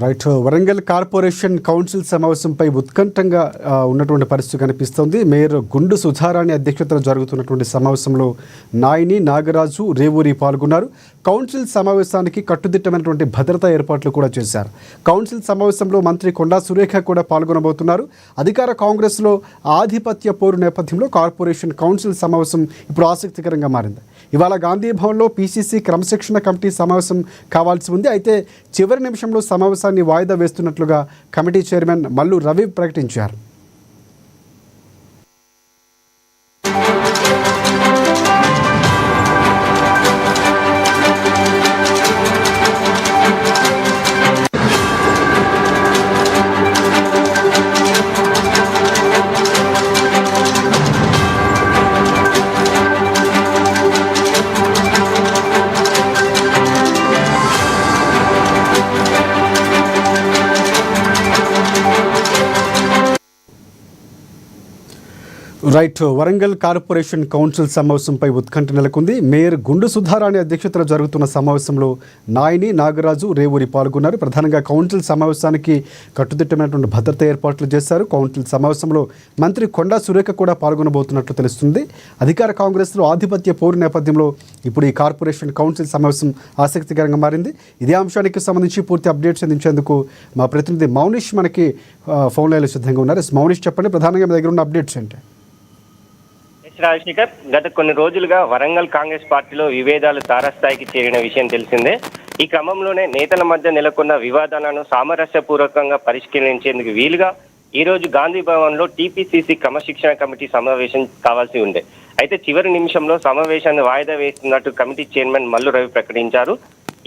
Right. Warangal corporation council సమావేశంపై ఉత్కంఠంగా ఉన్నటువంటి పరిస్థితి కనిపిస్తోంది. మేయర్ గుండు సుధారాణి అధ్యక్షతన జరుగుతున్నటువంటి సమావేశంలో నాయిని, నాగరాజు, రేవూరి పాల్గొన్నారు. కౌన్సిల్ సమావేశానికి కట్టుదిట్టమైనటువంటి భద్రతా ఏర్పాట్లు కూడా చేశారు. కౌన్సిల్ సమావేశంలో మంత్రి కొండా సురేఖ కూడా పాల్గొనబోతున్నారు. అధికార కాంగ్రెస్లో ఆధిపత్య పోరు నేపథ్యంలో కార్పొరేషన్ కౌన్సిల్ సమావేశం ఇప్పుడు ఆసక్తికరంగా మారింది. ఇవాళ గాంధీ భవన్లో పీసీసీ క్రమశిక్షణ కమిటీ సమావేశం కావాల్సి ఉంది. అయితే చివరి నిమిషంలో సమావేశాన్ని వాయిదా వేస్తున్నట్లుగా కమిటీ చైర్మన్ మల్లు రవి ప్రకటించారు. రైట్. వరంగల్ కార్పొరేషన్ కౌన్సిల్ సమావేశంపై ఉత్కంఠ నెలకొంది. మేయర్ గుండు సుధారాణి అధ్యక్షతన జరుగుతున్న సమావేశంలో నాయిని, నాగరాజు, రేవూరి పాల్గొన్నారు. ప్రధానంగా కౌన్సిల్ సమావేశానికి కట్టుదిట్టమైనటువంటి భద్రతా ఏర్పాట్లు చేశారు. కౌన్సిల్ సమావేశంలో మంత్రి కొండా సురేఖ కూడా పాల్గొనబోతున్నట్లు తెలుస్తుంది. అధికార కాంగ్రెస్లో ఆధిపత్య పోరు నేపథ్యంలో ఇప్పుడు ఈ కార్పొరేషన్ కౌన్సిల్ సమావేశం ఆసక్తికరంగా మారింది. ఇదే అంశానికి సంబంధించి పూర్తి అప్డేట్స్ అందించేందుకు మా ప్రతినిధి మౌనిష్ మనకి ఫోన్ లైన్లో సిద్ధంగా ఉన్నారు. మౌనిష్, చెప్పండి, ప్రధానంగా మీ దగ్గర ఉన్న అప్డేట్స్ ఏంటి? రాజశేఖర్, గత కొన్ని రోజులుగా వరంగల్ కాంగ్రెస్ పార్టీలో విభేదాలు తారస్థాయికి చేరిన విషయం తెలిసిందే. ఈ క్రమంలోనే నేతల మధ్య నెలకొన్న వివాదాలను సామరస్యపూర్వకంగా పరిష్కరించేందుకు వీలుగా ఈ రోజు గాంధీ భవన్ లో టీపీసీసీ క్రమశిక్షణ కమిటీ సమావేశం కావాల్సి ఉండే. అయితే చివరి నిమిషంలో సమావేశాన్ని వాయిదా వేస్తున్నట్టు కమిటీ చైర్మన్ మల్లు రవి ప్రకటించారు.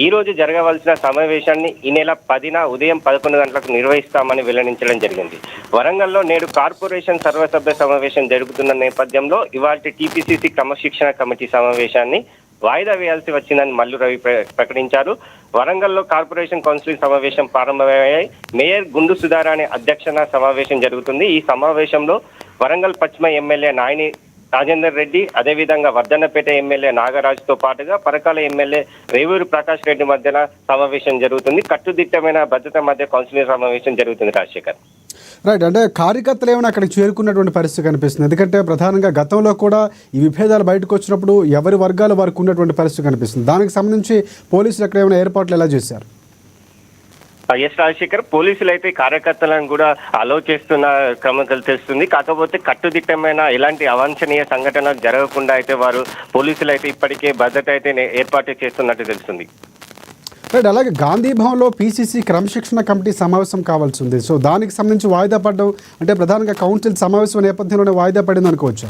ఈ రోజు జరగవలసిన సమావేశాన్ని ఈ నెల 10న ఉదయం 11 గంటలకు నిర్వహిస్తామని వెల్లడించడం జరిగింది. వరంగల్లో నేడు కార్పొరేషన్ సర్వసభ్య సమావేశం జరుగుతున్న నేపథ్యంలో ఇవాళ టీపీసీసీ క్రమశిక్షణ కమిటీ సమావేశాన్ని వాయిదా వేయాల్సి వచ్చిందని మల్లు రవి ప్రకటించారు. వరంగల్లో కార్పొరేషన్ కౌన్సిల్ సమావేశం ప్రారంభమయ్యాయి. మేయర్ గుండు సుధారాణి అధ్యక్షన సమావేశం జరుగుతుంది. ఈ సమావేశంలో వరంగల్ పశ్చిమ ఎమ్మెల్యే నాయని రాజేందర్ రెడ్డి, అదేవిధంగా వర్ధన్నపేట ఎమ్మెల్యే నాగరాజుతో పాటుగా పరకాల ఎమ్మెల్యే రేవూరి ప్రకాష్ రెడ్డి మధ్యన సమావేశం జరుగుతుంది. కట్టుదిట్టమైన భద్రత మధ్య కౌన్సిల్ సమావేశం జరుగుతుంది. రాజశేఖర్, రైట్. అంటే కార్యకర్తలు ఏమైనా అక్కడికి చేరుకున్నటువంటి పరిస్థితి కనిపిస్తుంది. ఎందుకంటే ప్రధానంగా గతంలో కూడా ఈ విభేదాలు బయటకు వచ్చినప్పుడు ఎవరి వర్గాల వారికి ఉన్నటువంటి పరిస్థితి కనిపిస్తుంది. దానికి సంబంధించి పోలీసులు అక్కడ ఏమైనా ఏర్పాట్లు ఎలా చేశారు? ఎస్ రాజశేఖర్, పోలీసులు అయితే కార్యకర్తలను కూడా అలో చేస్తున్న క్రమం తెలుస్తుంది. కాకపోతే కట్టుదిట్టమైన ఎలాంటి అవాంఛనీయ సంఘటనలు జరగకుండా అయితే వారు పోలీసులు అయితే ఇప్పటికే భద్రత అయితే ఏర్పాటు చేస్తున్నట్టు తెలుస్తుంది. రైట్. అలాగే గాంధీ భవన్లో పీసీసీ క్రమశిక్షణ కమిటీ సమావేశం కావాల్సి ఉంది. సో దానికి సంబంధించి వాయిదా పడడం అంటే ప్రధానంగా కౌన్సిల్ సమావేశం నేపథ్యంలోనే వాయిదా పడింది అనుకోవచ్చు.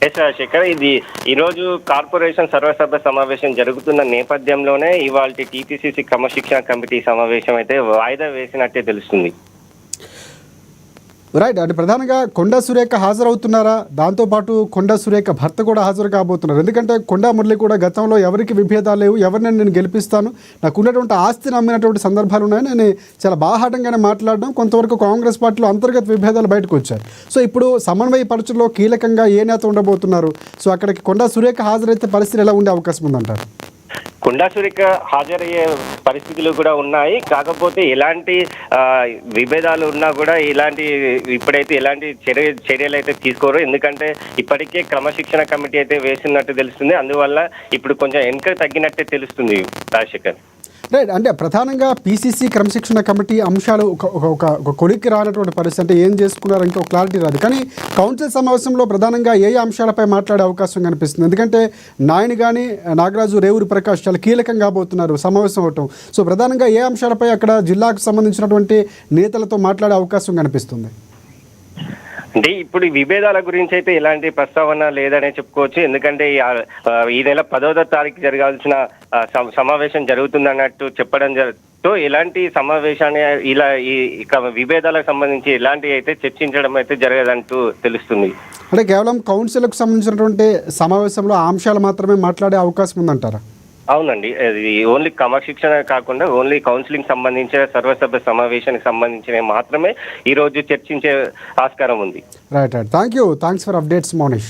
ఎస్ రాజశేఖర్, ఇది ఈరోజు కార్పొరేషన్ సర్వసభ్య సమావేశం జరుగుతున్న నేపథ్యంలోనే ఇవాళ టీపీసీసీ క్రమశిక్షణ కమిటీ సమావేశం అయితే వాయిదా వేసినట్టే తెలుస్తుంది. రైట్. అంటే ప్రధానంగా కొండా సురేఖ హాజరవుతున్నారా? దాంతోపాటు కొండా సురేఖ భర్త కూడా హాజరు కాబోతున్నారు. ఎందుకంటే కొండా మురళి కూడా గతంలో ఎవరికి విభేదాలు లేవు, ఎవరిని నేను గెలిపిస్తాను, నాకు ఉన్నటువంటి ఆస్తిని అమ్మినటువంటి సందర్భాలు ఉన్నాయని నేను చాలా బాహాటంగానే మాట్లాడడం, కొంతవరకు కాంగ్రెస్ పార్టీలో అంతర్గత విభేదాలు బయటకు వచ్చాయి. సో ఇప్పుడు సమన్వయపరచులో కీలకంగా ఏ నేత ఉండబోతున్నారు? సో అక్కడికి కొండా సురేఖ హాజరైతే పరిస్థితి ఎలా ఉండే అవకాశం ఉందంటారు? కొండా సురేఖ హాజరయ్యే పరిస్థితులు కూడా ఉన్నాయి. కాకపోతే ఎలాంటి విభేదాలు ఉన్నా కూడా ఇప్పుడైతే ఎలాంటి చర్యలు అయితే తీసుకోరు. ఎందుకంటే ఇప్పటికే క్రమశిక్షణ కమిటీ అయితే వేసినట్టు తెలుస్తుంది. అందువల్ల ఇప్పుడు కొంచెం వెనుక తగ్గినట్టే తెలుస్తుంది. రాజశేఖర్, రైట్. అంటే ప్రధానంగా పీసీసీ క్రమశిక్షణ కమిటీ అంశాలు ఒక కొలిక్కి రానటువంటి పరిస్థితి, అంటే ఏం చేసుకున్నారు ఇంకా ఒక క్లారిటీ రాదు. కానీ కౌన్సిల్ సమావేశంలో ప్రధానంగా ఏ అంశాలపై మాట్లాడే అవకాశం కనిపిస్తుంది? ఎందుకంటే నాయని కానీ నాగరాజు, రేవూరి ప్రకాష్ చాలా కీలకంగా కాబోతున్నారు సమావేశం అవటం. సో ప్రధానంగా ఏ అంశాలపై అక్కడ జిల్లాకు సంబంధించినటువంటి నేతలతో మాట్లాడే అవకాశం కనిపిస్తుంది? అంటే ఇప్పుడు విభేదాల గురించి అయితే ఎలాంటి ప్రస్తావన లేదనే చెప్పుకోవచ్చు. ఎందుకంటే ఈ నెల 10వ తారీఖు జరగాల్సిన సమావేశం జరుగుతుందన్నట్టు చెప్పడం తో ఎలాంటి సమావేశాన్ని విభేదాలకు సంబంధించి ఎలాంటి అయితే చర్చించడం అయితే జరగదంటూ తెలుస్తుంది. అంటే కేవలం కౌన్సిల్కు సంబంధించినటువంటి సమావేశంలో ఆ అంశాలు మాత్రమే మాట్లాడే అవకాశం ఉందంటారా? అవునండి, అది ఓన్లీ క్రమశిక్షణ కాకుండా ఓన్లీ కౌన్సిలింగ్ సంబంధించిన సర్వసభ్య సమావేశానికి సంబంధించిన మాత్రమే ఈ రోజు చర్చించే ఆస్కారం ఉంది. Right. Thank you. Thanks for updates Mounish.